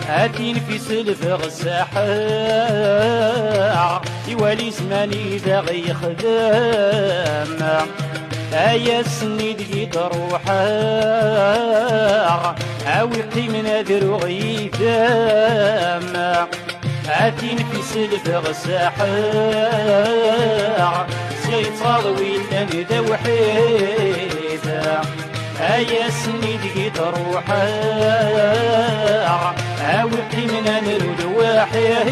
هاتين في سلفغ الساحة يوالي زماني ذا غيخدم ايا سني دقيت روحا عاوقي من ذرو غيثام. هاتين في سلفغ الساحة سيطال وين ذا وحيدا ايا سني دقيت روحا عاوقي من نرود واحد.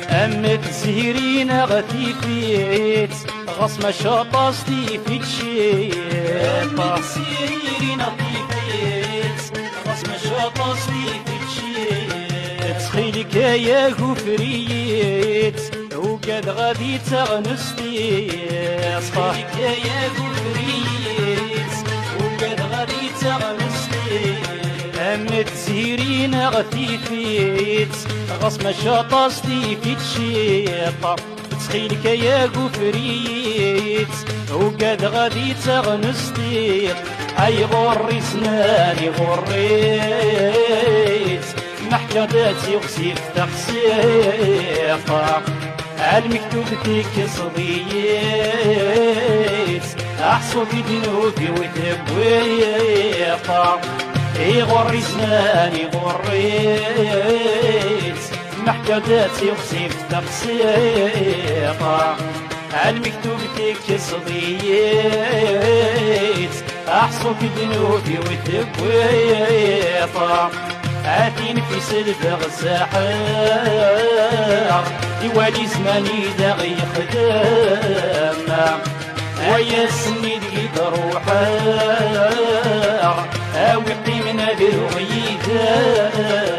أمت زهيرين غثيفيت غصمة شاطستي في تشيت. أمت زهيرين غثيفيت غصمة شاطستي في تشيت. تخيلك يا غفريت وقد غادي تغنستي. تخيلك يا غفريت وقد غادي تغنستي. أمت زهيرين غثيفيت غصمة شاطستي في تشيط. تخيلك يا غفريت وقد غادي تغنستي. اي غري زماني غريت محكداتي وغسيف تقسيق. عالمكتوب ديك صديت احصو في ذنوبي وتبويق. اي غري زماني غريت محكداتي وغسيف تقسيق. عالمكتوب ديك صديت احصو في ذنوبي وتبويق. عاثين في سلفغ الساحر يوالي زماني ذا غيخدم ويا سني دقيت روحا اوقي من ذر غيثام.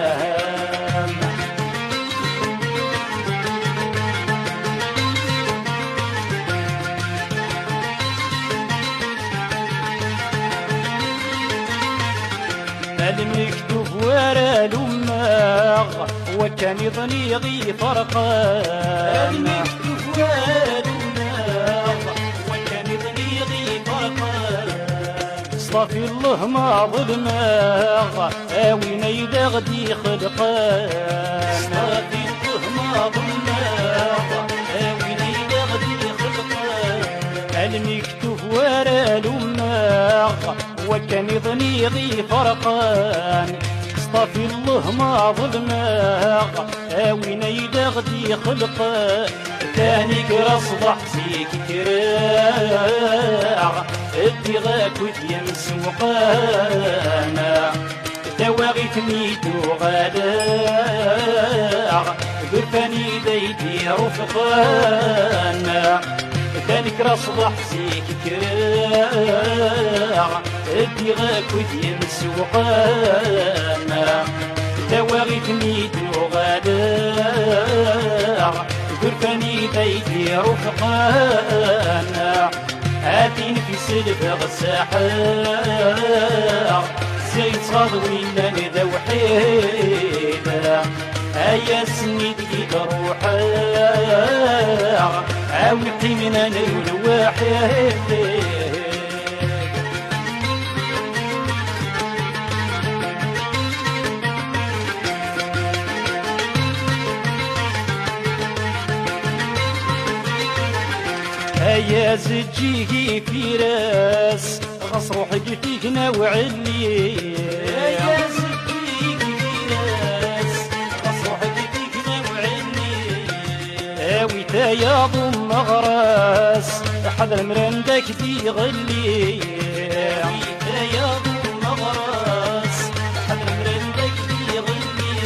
المكتوب ورا الأماغ وكان يظني غي فرقان. المكتوب ورا الأماغ وكان يظني غي فرقان. صافي الله ما ظلماغ وين يدغدي خلقان. صافي الله ما ظلماغ وين يدغدي خلقان. المكتوب ورا الأماغ وكان يظني غي فرقان. صافي الله ما ظلماغ وين يدغدي خلقان. ثاني كرا صبح زيك كراع اتغاك وديم سوقانا. تواغي ثنيتو غلاع برفاني ديدي رفقانا. ثاني كرا صبح زيك كراع اتغاك وديم سوقانا. تواغي ثنيتو غلاع برفاني ديدي رفقانا. هاتين في سلفغ الساحر زيت صادوين ذا وحيدا. ايا سني دقيت روحا عاوقي من نرود واحد. يا زجيه في راس غص روحك فيك وعلي. يا زجيه في راس غص روحك فيك وعلي. ويتا يا ضم غراس حذر مرندك في غلي. ويتا يا ضم غراس حذر مرندك في غلي.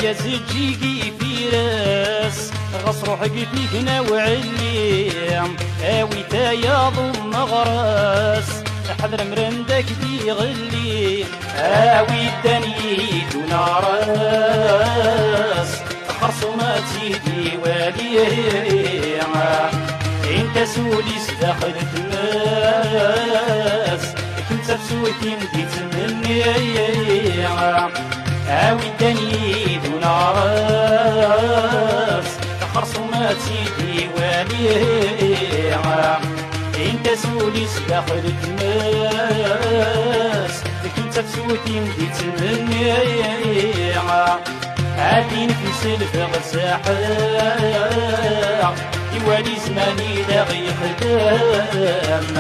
يا زجيه في راس غصروح قفيك نوعلي اوي تاياض مغرس حذر مرندك دي غلي اوي الدنيا دون راس خرصوماتي دي والي انت سوليس دخلت الناس كنت بسوتي نديت مني اوي الدنيا دون راس خرصوماتي دي والي انت سوليس دخلت الناس كنت بسوتي نديت مني عادين في سلف غساحة يوالي زماني لا غيخدم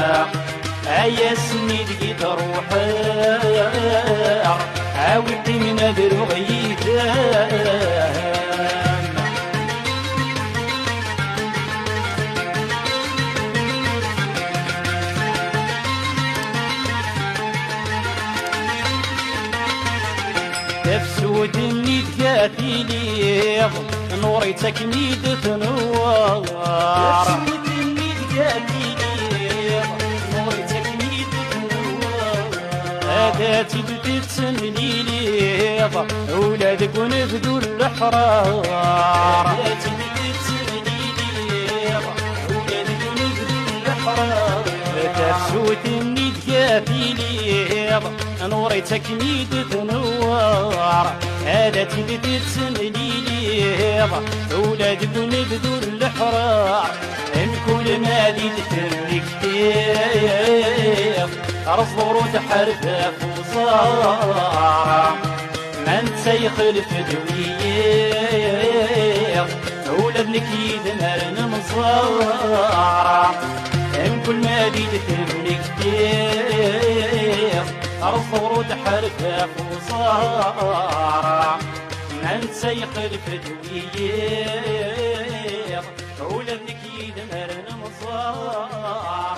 عيا سني دقيت روحا عاودت من ادرو غيثام تفسود النيد كافيليض نوري تكنيد تنوار تفسود النيد كافيليض نوري تكنيد تنوار هذاتي بديت سنليليض ولادك ونبدو الحرار هذاتي بديت سنليليض ولادك ونبدو الحرار تفسود النيد كافيليض نوري تكنيد تنوار هذا تبدي تسنليليض ولادك ونبدو الحرار الكل ما دي تفرق كتير رصدور وتحرف فوزار ما انت يخلف دوير ولادنك يدمرن مصار كل ما دي تفرق كتير الصور وتحرف فوصار من سيخلف دوير ولدنك يدمرن مصار